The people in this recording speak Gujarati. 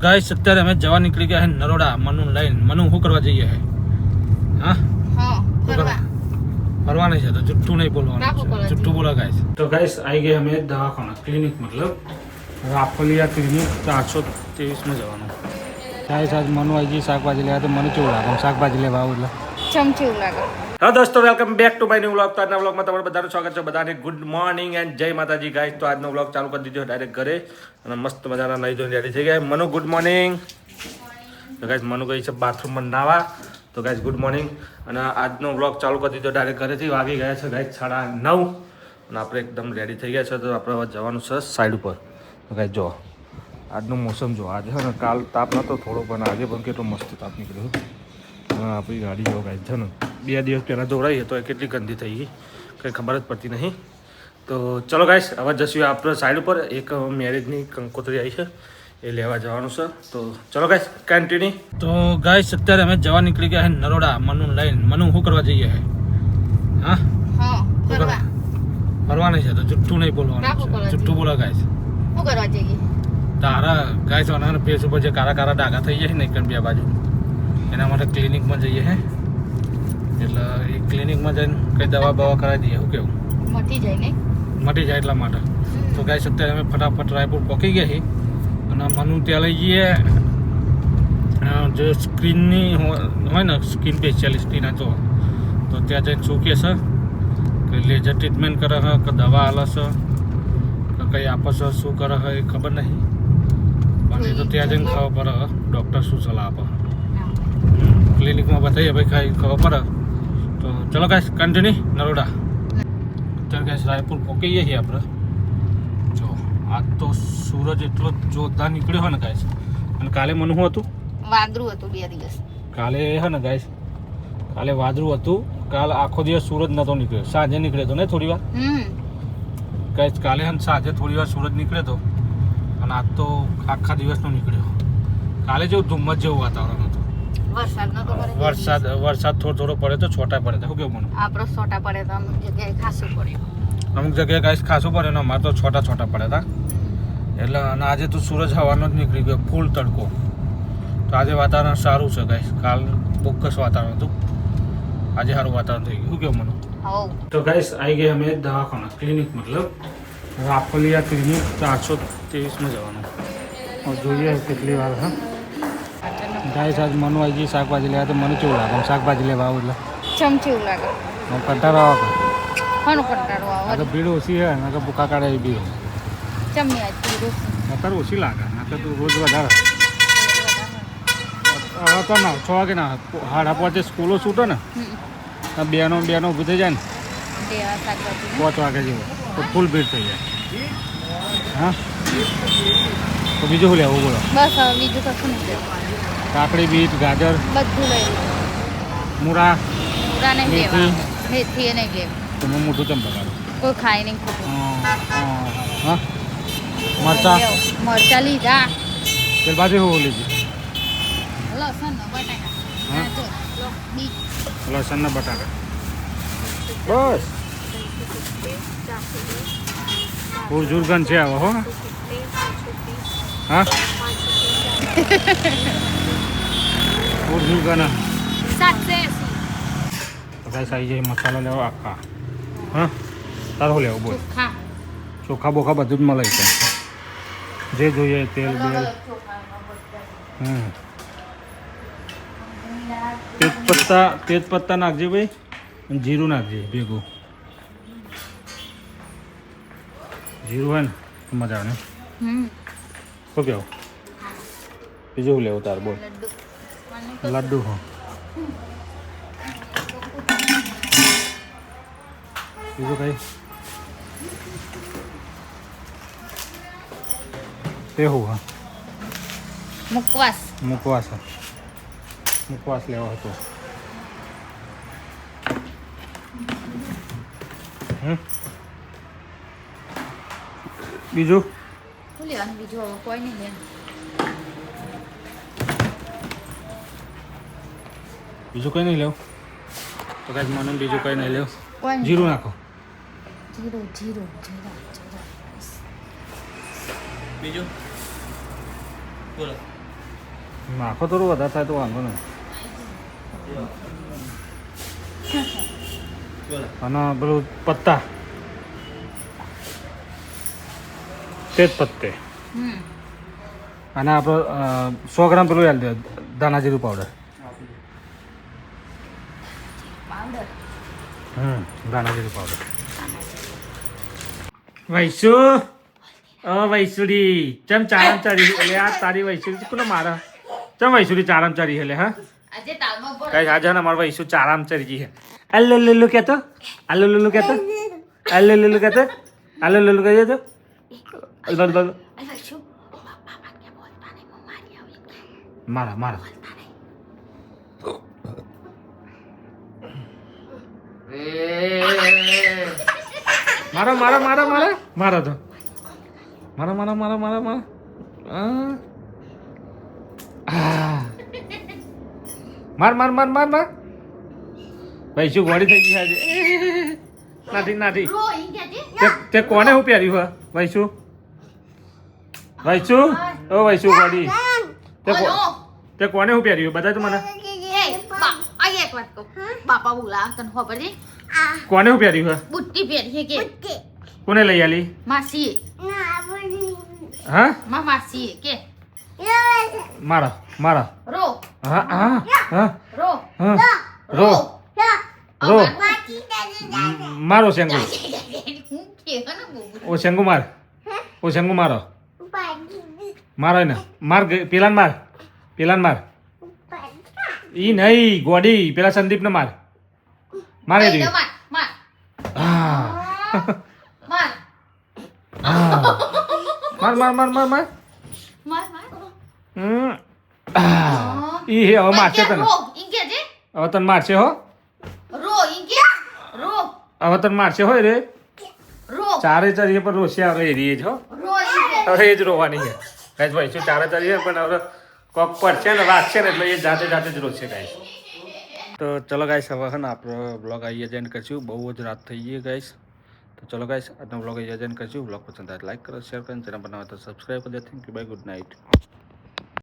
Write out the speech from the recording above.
गाइस અત્યારે અમે જવા નીકળી ગયા હે નરોડા મનુ લઈને મનુ શું કરવા જઈએ હે હા ફરવા નહીં છે તો જુઠ્ઠું નહીં બોલવાનું જુઠ્ઠું બોલા ગાइस તો ગાइस આવી ગए અમે દવાખાના ક્લિનિક મતલબ રાફલિયા ક્લિનિક 423 માં જવાનું ગાइस આજ મનુ આવી ગઈ શાકભાજી લેવા તો મને કેવું લાગે શાકભાજી લેવા આવું એટલે ચમચી લાગે હા દોસ્તો welcome back to my new vlog તો આજના વ્લોગમાં તમારું બધાનું સ્વાગત છે બધાને ગુડ મોર્નિંગ એન્ડ જય માતાજી ગાઈસ તો આજનો વ્લોગ ચાલુ કરી દીધો ડાયરેક્ટ ઘરે અને મસ્ત મજાના નહીં ધોઈને રેડી થઈ ગયા મનુ ગુડ મોર્નિંગ તો ગાઈસ મનુ ગઈ છે બાથરૂમમાં નાવા તો ગાઈસ ગુડ મોર્નિંગ અને આજનો વ્લોગ ચાલુ કરી દીધો ડાયરેક્ટ ઘરેથી વાગી ગયા છે ગાઈસ 9:30 અને આપણે એકદમ રેડી થઈ ગયા છે તો આપણે હવે જવાનું છે સાઈડ ઉપર તો ગાઈસ જો આજનું મોસમ જો આજે છે ને કાલ તાપ નહોતો થોડો પણ આજે પણ કેટલો મસ્ત તાપ નીકળ્યો આપણી ગાડી જો ગાઈસ છે ને 2 દિવસ પહેલાં દોડાઈએ તો એ કેટલી ગંદી થઈ ગઈ કંઈ ખબર જ પડતી નહીં તો ચલો ગાઈસ હવે જશું આપણે સાઈડ ઉપર એક મેરેજની કંકોત્રી આવી છે એ લેવા જવાનું છે તો ચલો ગાઈસ કન્ટિન્યુ તો ગાઈસ અત્યારે અમે જવા નીકળી ગયા હે નરોડા મનુ લઈને મનુ શું કરવા જઈએ હે ફરવા નહીં છે તો જુઠ્ઠું નહીં બોલવાનું જુઠ્ઠું બોલા ગાઈસ શું કરવા જઈએ તારા ગાઈસ વાળાના ફેસ ઉપર જે કારા કારા ડાઘા થઈ જાય ને બે બાજુ એના માટે ક્લિનિકમાં જઈએ હે એટલે એ ક્લિનિકમાં જઈને કંઈ દવા બવા કરાવી દઈએ શું કેવું મટી જાય એટલા માટે તો ગાઈસ અત્યારે અમે ફટાફટ રાયપુર પહોંચી ગયા છીએ અને મનુ ત્યાં લઈ જઈએ જે સ્કિનની હોય ને સ્કિન સ્પેશિયાલિસ્ટના તો ત્યાં જઈને શું કહે છે કે લેઝર ટ્રીટમેન્ટ કરે છે કે દવા આલે છે કે કંઈ આપે છે શું કરે છે એ ખબર નહીં પણ એ તો ત્યાં જઈને ખબર પડે ડૉક્ટર શું સલાહ આપે ક્લિનિકમાં બતાવીએ ભાઈ કાંઈ ખબર પડે તો ચલો ગાઈસ કન્ટિન્યુ નરોડા અત્યારે ગાઈસ રાયપુર પહોંચી છીએ આપણે જો આજ તો સૂરજ એટલો જોરદાર નીકળ્યો હોય ને ગાઈસ અને કાલે મનુ શું હતું વાદળું હતું 2 દિવસ કાલે હે ને ગાઈસ કાલે વાદળું હતું કાલ આખો દિવસ સૂરજ નહોતો નીકળ્યો સાંજે નીકળ્યો હતો ને થોડી વાર ગાઈસ કાલે હે સાંજે થોડી વાર સૂરજ નીકળ્યો હતો અને આજ તો આખા દિવસનો નીકળ્યો કાલે જેવું ધુમ્મસ જેવું વાતાવરણ હતું વરસાદ થોડો પડે તો છોટા પડે શું કેવું મને આપણો છોટા પડે તો અમુક જગ્યાએ ખાસું પડે અમુક જગ્યાએ ગાઈસ ખાસું પડે ને અમારે તો છોટા પડે હતા એટલે અને આજે તો સૂરજ હવાનો જ નીકળી ગયો ફૂલ તડકો તો આજે વાતાવરણ સારું છે ગાઈસ કાલ બોગસ વાતાવરણ હતું આજે સારું વાતાવરણ થઈ ગયું શું કેવું મને તો ગાઈસ આવી ગયા અમે દવાખાના ક્લિનિક મતલબ રાફલિયા ક્લિનિક 423માં જવાનું જોઈએ કેટલી વાર હા ગાઈસ આજ મનુ આવી ગઈ શાકભાજી લેવા તો મને કેવું લાગે શાકભાજી લેવા આવું એટલે ચમચી લાગે કંટાળો આવે કોનો કંટાળો આવે તો ભીડ ઓછી હે ને કે ભૂખા કાઢે એ ભીડ ચમની આજ ભીડ અત્યારે ઓછી લાગે આ તો રોજ વધારે હવે તો ના 6 વાગે ના 5:30 સ્કૂલો છૂટો ને બેનો ઊભી થઈ જાય ને 5 વાગે જેવો તો ફૂલ ભીડ થઈ જાય હા તો બીજું શું લેવું બોલો બસ હવે બીજું કશું નહીં કાકડી બીટ ગાજર બધું લઈ મૂળા નહીં લેવા મેથી એ નહીં લેવા તમે મોટું ચમ બગાડો કોઈ ખાય નહીં ખોટું હા મરચા લીધા તે બાજુ શું લીધી લસણ ના બટાકા બસ ઉર્જુરગન છે આવો હો હા ઉર્જુરગન 780 આવી જાય મસાલા લેવો આખા હા તારું લેવું બોલ ચોખા બોખા બધું જ મળે છે જે જોઈએ તેલ બેલ તેજ પત્તા નાખજે ભાઈ અને જીરું નાખજે ભેગું જીરું હોય ને મજા આવે શું કેવું બીજું શું લેવું તાર બોલ લડ્ડુ હો બીજું કઈ તે હું હા મુકવાસ લેવો હતો બીજું બીજું કોઈ નહીં બીજું કંઈ નહીં લેવું તો કાંઈ મને બીજું કંઈ નહીં લેવું જીરું નાખો જીરું બીજું બોલો નાખો થોડું વધારે થાય તો વાંધો નહીં. અને પેલું પત્તા તેજ પત્તે અને આપણો 100 ગ્રામ પેલું યાદ દે દાણા જીરું પાવડર. દાણા જીરું પાવડર. વૈસુ વૈસુડી ચમ ચારામ ચારી એટલે આ તારી વૈસુડી કોને મારા ચમ વૈસુડી ચારામ ચારી એટલે હા કઈ આજે ને મારા વૈસુ ચારામ ચારી જી હે અલ્લો લુલ્લુ કહેતો અલ્લો લુલ્લુ કહેતો અલ્લો લુલ્લુ કહેતો અલ્લો લુલ્લુ કહે તો મારા મારા મારો મારો મારો મારો મારો તો મારો મારો મારો મારો મારો માર માર માર માર માર ભાઈ શું ગોળી થઈ ગઈ આજે નાથી નાથી તે કોને હું પહેર્યું હા વૈસુ વૈસુ ઓ વૈસુ ગોળી તે કોને હું પહેર્યું બધા તો મને બાપા બોલા તને ખબર છે કોને હું પહેર્યું હા બુટ્ટી પહેરી છે કે કોને લઈ આલી માસી હા માસી કે મારો મારો રો હા હા હા રો હા રો રો મારો શેંગુ ઓ શેંગુ માર ઓ શેંગુ મારો મારો ને માર પેલાને માર ઈ નહીં ગોડી પેલા સંદીપ ને માર મારે દી માર માર માર માર માર ઈ હે હવે મારશે તને હવે તને મારશે હો હવે તને મારશે હોય રે ચારે ચારીએ પણ રોસિયા હવે એ જ હો હવે એ જ રોવાની છે કાંઈ ભાઈ શું ચારે ચારીએ પણ હવે કોક પડશે ને વાગશે ને એટલે એ જાતે જાતે જ રોશે ગાઈસ. તો ચલો ગાઈસ હવે છે ને આપણો બ્લોગ અહીંયા એન્ડ કરશું બહુ જ રાત થઈ ગઈ ગાઈસ. તો ચલો ગાઈસ આજનો બ્લોગ અહીંયા એન્ડ કરશું. બ્લોગ પસંદ આવે લાઈક કરો શેર કરો ચેનલ બનાવો તો સબસ્ક્રાઈબ કરી દો. Thank you bye good night.